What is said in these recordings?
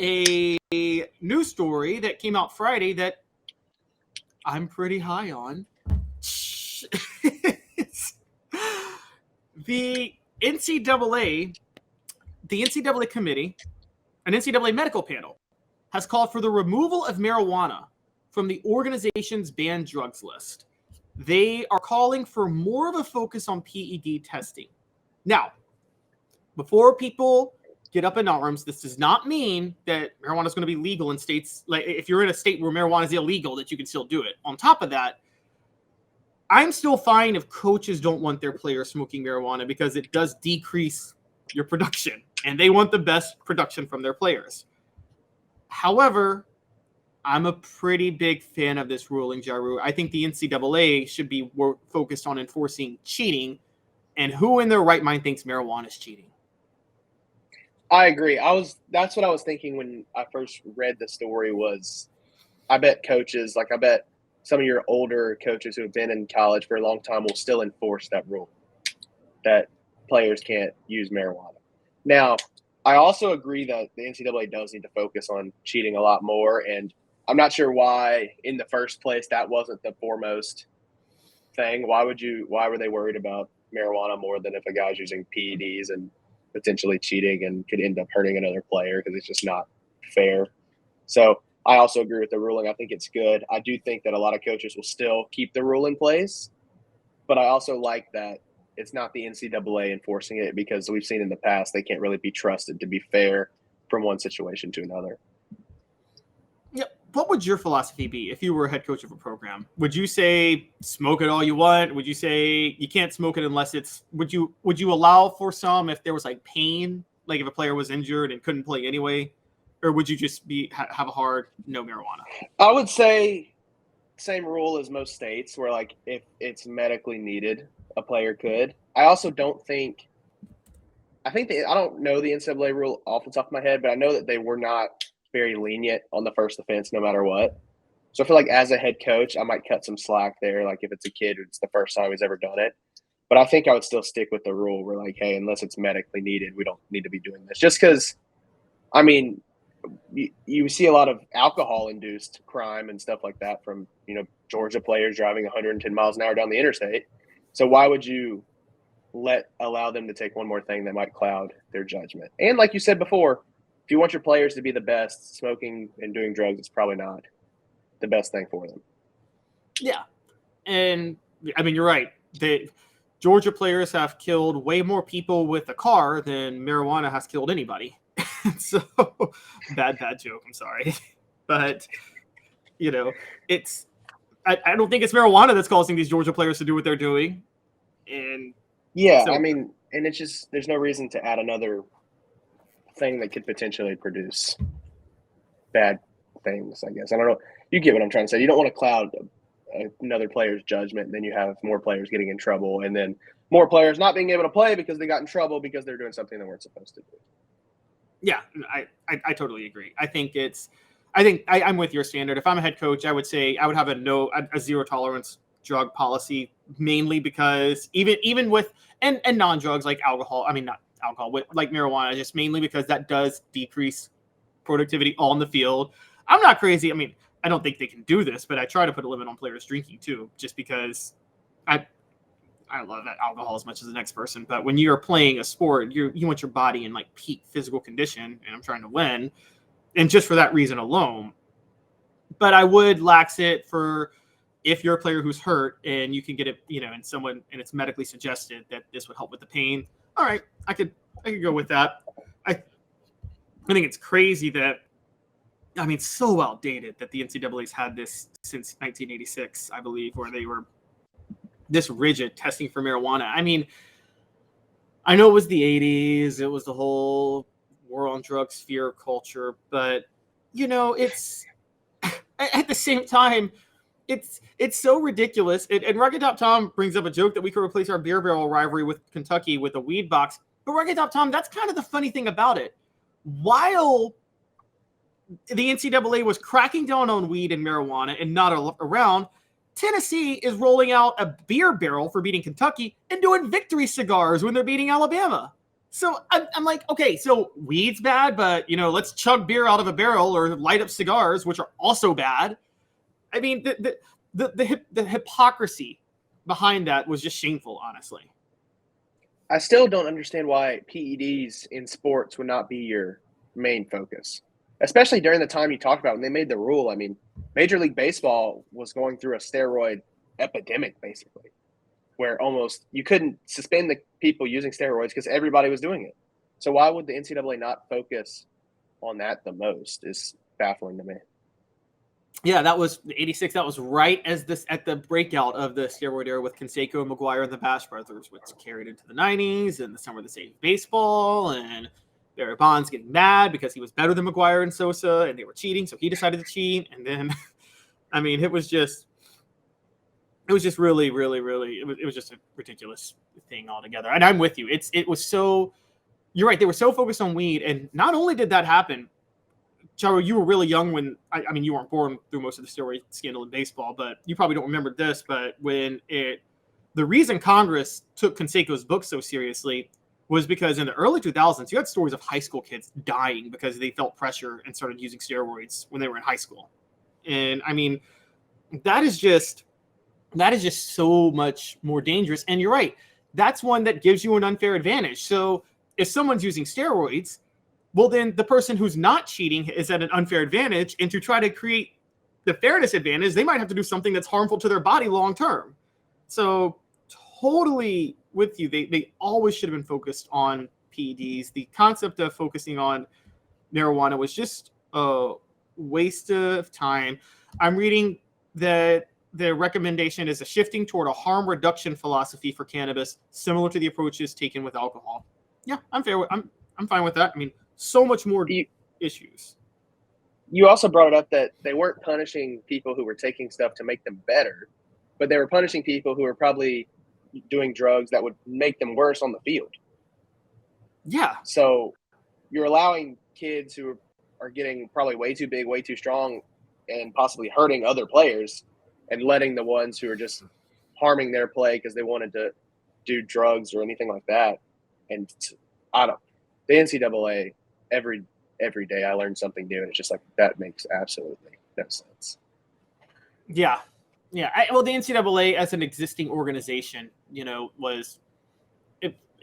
a news story that came out Friday that I'm pretty high on. the NCAA, the NCAA committee, an NCAA medical panel, has called for the removal of marijuana from the organization's banned drugs list. They are calling for more of a focus on PED testing. Now, before people get up in arms, this does not mean that marijuana is going to be legal in states. Like if you're in a state where marijuana is illegal, that you can still do it. On top of that, I'm still fine if coaches don't want their players smoking marijuana because it does decrease your production, and they want the best production from their players. However, I'm a pretty big fan of this ruling, Jaru. I think the NCAA should be focused on enforcing cheating, and who in their right mind thinks marijuana is cheating? I agree. That's what I was thinking when I first read the story was I bet coaches, I bet some of your older coaches who have been in college for a long time will still enforce that rule that players can't use marijuana. Now, I also agree that the NCAA does need to focus on cheating a lot more, and I'm not sure why in the first place that wasn't the foremost thing. Why were they worried about marijuana more than if a guy's using PEDs and potentially cheating and could end up hurting another player because it's just not fair. So I also agree with the ruling. I think it's good. I do think that a lot of coaches will still keep the rule in place, but I also like that it's not the NCAA enforcing it because we've seen in the past they can't really be trusted to be fair from one situation to another. Yeah. What would your philosophy be if you were a head coach of a program? Would you say smoke it all you want? Would you say you can't smoke it unless it's would you allow for some if there was like pain, like if a player was injured and couldn't play anyway? Or would you just have a hard no marijuana? I would say same rule as most states where like if it's medically needed, a player could. I also don't think I don't know the NCAA rule off the top of my head, but I know that they were not very lenient on the first offense no matter what. So I feel like as a head coach, I might cut some slack there. Like if it's a kid, it's the first time he's ever done it. But I think I would still stick with the rule where like, hey, unless it's medically needed, we don't need to be doing this. Just because, I mean, you see a lot of alcohol-induced crime and stuff like that from, Georgia players driving 110 miles an hour down the interstate. So why would you allow them to take one more thing that might cloud their judgment? And like you said before, if you want your players to be the best, smoking and doing drugs is probably not the best thing for them. Yeah. And, I mean, you're right. Georgia players have killed way more people with a car than marijuana has killed anybody. So, bad joke. I'm sorry. But, I don't think it's marijuana that's causing these Georgia players to do what they're doing. And yeah, I mean, and it's just there's no reason to add another thing that could potentially produce bad things, I guess. I don't know. You get what I'm trying to say. You don't want to cloud another player's judgment, and then you have more players getting in trouble, and then more players not being able to play because they got in trouble because they're doing something they weren't supposed to do. Yeah, I totally agree. I'm with your standard. If I'm a head coach, I would say I would have a zero tolerance drug policy, mainly because even with and non-drugs like alcohol, I mean not alcohol, with like marijuana, just mainly because that does decrease productivity on the field. I'm not crazy. I mean, I don't think they can do this, but I try to put a limit on players drinking too, just because I love that alcohol as much as the next person. But when you're playing a sport, you want your body in like peak physical condition, and I'm trying to win. And just for that reason alone. But I would lax it for if you're a player who's hurt and you can get it, and it's medically suggested that this would help with the pain. All right, I could go with that. I think it's crazy that, so outdated that the NCAA's had this since 1986, I believe, where they were this rigid testing for marijuana. I mean, I know it was the 80s. It was the whole war on drugs, fear culture. But, it's at the same time, it's so ridiculous. And Rugged Top Tom brings up a joke that we could replace our beer barrel rivalry with Kentucky with a weed box. But Rugged Top Tom, that's kind of the funny thing about it. While the NCAA was cracking down on weed and marijuana and not around, Tennessee is rolling out a beer barrel for beating Kentucky and doing victory cigars when they're beating Alabama. So I'm like, okay, so weed's bad, but let's chug beer out of a barrel or light up cigars, which are also bad. I mean, the hypocrisy behind that was just shameful, honestly. I still don't understand why PEDs in sports would not be your main focus, especially during the time you talked about when they made the rule. I mean, Major League Baseball was going through a steroid epidemic, basically, where almost you couldn't suspend the people using steroids because everybody was doing it. So why would the NCAA not focus on that the most is baffling to me. Yeah, that was 86. That was right as this at the breakout of the steroid era with Canseco and McGuire and the Bash Brothers, which carried into the 90s and the summer of the Saved Baseball. And Barry Bonds getting mad because he was better than McGuire and Sosa and they were cheating. So he decided to cheat. And then, I mean, it was just really, really, really, it was just a ridiculous thing altogether. And I'm with you. It was so, you're right. They were so focused on weed. And not only did that happen, Charo, you were really young when, I mean, you weren't born through most of the steroid scandal in baseball, but you probably don't remember this, but the reason Congress took Canseco's book so seriously was because in the early 2000s, you had stories of high school kids dying because they felt pressure and started using steroids when they were in high school. And I mean, that is just so much more dangerous. And you're right. That's one that gives you an unfair advantage. So if someone's using steroids, well, then the person who's not cheating is at an unfair advantage. And to try to create the fairness advantage, they might have to do something that's harmful to their body long term. So totally with you. They always should have been focused on PEDs. The concept of focusing on marijuana was just a waste of time. I'm reading that the recommendation is a shifting toward a harm reduction philosophy for cannabis, similar to the approaches taken with alcohol. Yeah, I'm fine with that. I mean, so much more issues. You also brought it up that they weren't punishing people who were taking stuff to make them better, but they were punishing people who were probably doing drugs that would make them worse on the field. Yeah. So you're allowing kids who are getting probably way too big, way too strong, and possibly hurting other players, and letting the ones who are just harming their play because they wanted to do drugs or anything like that. And the NCAA, every day I learn something new, and it's just like, that makes absolutely no sense. Yeah. Well, the NCAA as an existing organization, was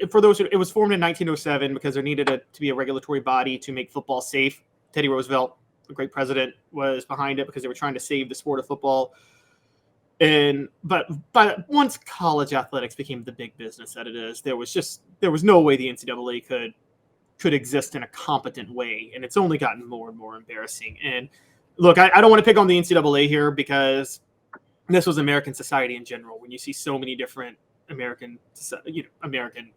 for those it was formed in 1907 because there needed to be a regulatory body to make football safe. Teddy Roosevelt, a great president, was behind it because they were trying to save the sport of football. But once college athletics became the big business that it is, there was no way the NCAA could exist in a competent way, and it's only gotten more and more embarrassing. And look, I don't want to pick on the NCAA here because this was American society in general. When you see so many different American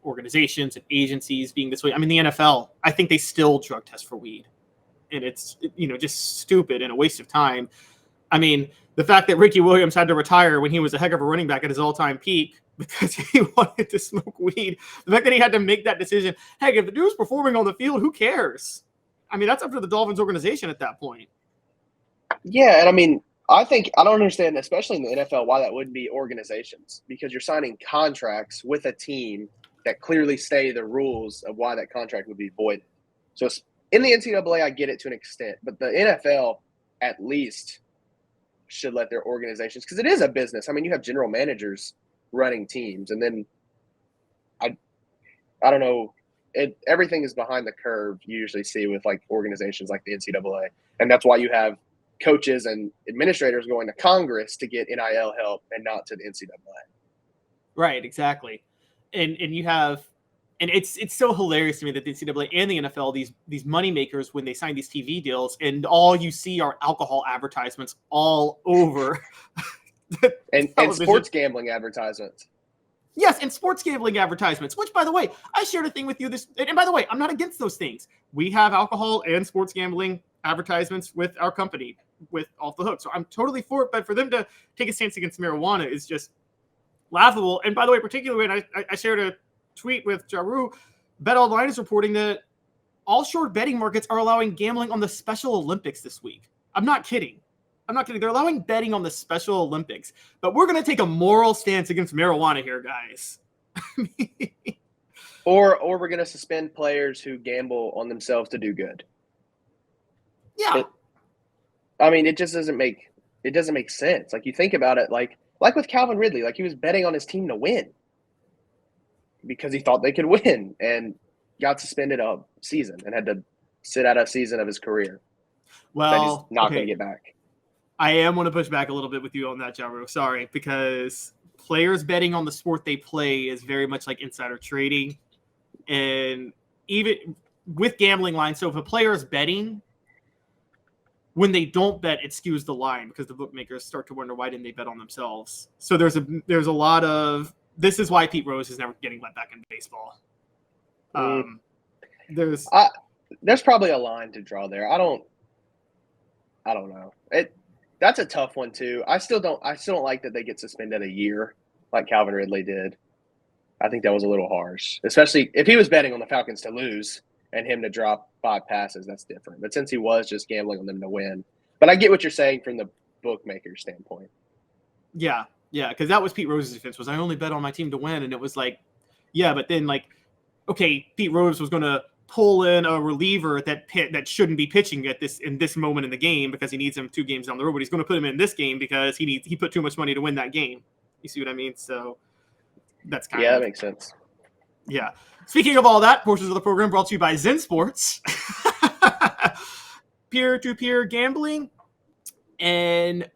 organizations and agencies being this way, I mean, the NFL, I think they still drug test for weed, and it's just stupid and a waste of time. I mean, the fact that Ricky Williams had to retire when he was a heck of a running back at his all-time peak because he wanted to smoke weed, the fact that he had to make that decision, heck, if the dude's performing on the field, who cares? I mean, that's up to the Dolphins organization at that point. Yeah, and I mean, I don't understand, especially in the NFL, why that wouldn't be organizations, because you're signing contracts with a team that clearly say the rules of why that contract would be voided. So in the NCAA, I get it to an extent, but the NFL at least should let their organizations, because it is a business. I mean, you have general managers running teams, and then I don't know, everything is behind the curve. You usually see with like organizations like the NCAA, and that's why you have coaches and administrators going to Congress to get NIL help and not to the NCAA. Right, exactly. And you have, and it's so hilarious to me that the NCAA and the NFL, these money makers, when they sign these TV deals, and all you see are alcohol advertisements all over. and sports gambling advertisements. Yes, and sports gambling advertisements, which, by the way, I shared a thing with you and by the way, I'm not against those things. We have alcohol and sports gambling advertisements with our company with Off the Hook. So I'm totally for it, but for them to take a stance against marijuana is just laughable. And by the way, particularly when I shared a tweet with Jaru, BetOnline is reporting that all short betting markets are allowing gambling on the Special Olympics this week. I'm not kidding. They're allowing betting on the Special Olympics, but we're going to take a moral stance against marijuana here, guys. Or we're going to suspend players who gamble on themselves to do good. Yeah. I mean, it just doesn't make sense. Like, you think about it, like with Calvin Ridley, like he was betting on his team to win because he thought they could win and got suspended a season and had to sit out a season of his career. Well, that he's not going to get back. I am going to push back a little bit with you on that, Jaru. Sorry, because players betting on the sport they play is very much like insider trading. And even with gambling lines, so if a player is betting, when they don't bet, it skews the line because the bookmakers start to wonder why didn't they bet on themselves. So there's a lot of, this is why Pete Rose is never getting let back in baseball. There's probably a line to draw there. I don't know. That's a tough one too. I still don't like that they get suspended a year like Calvin Ridley did. I think that was a little harsh, especially if he was betting on the Falcons to lose and him to drop 5 passes. That's different. But since he was just gambling on them to win, but I get what you're saying from the bookmaker standpoint. Yeah, because that was Pete Rose's defense. Was I only bet on my team to win, and it was like, yeah, but then like, okay, Pete Rose was going to pull in a reliever that shouldn't be pitching in this moment in the game because he needs him 2 games down the road, but he's going to put him in this game because he put too much money to win that game. You see what I mean? So that's kind of, that makes sense. Yeah. Speaking of all that, portions of the program brought to you by Zen Sports, peer-to-peer gambling, and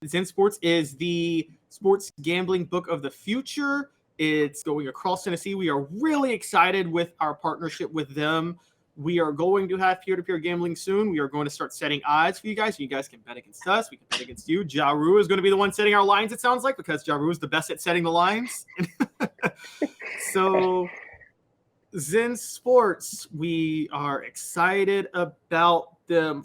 Zen Sports is the sports gambling book of the future. It's going across Tennessee. We are really excited with our partnership with them. We are going to have peer-to-peer gambling soon. We are going to start setting odds for you guys. So you guys can bet against us. We can bet against you. Jaru is going to be the one setting our lines, it sounds like, because Jaru is the best at setting the lines. So Zen Sports, we are excited about them.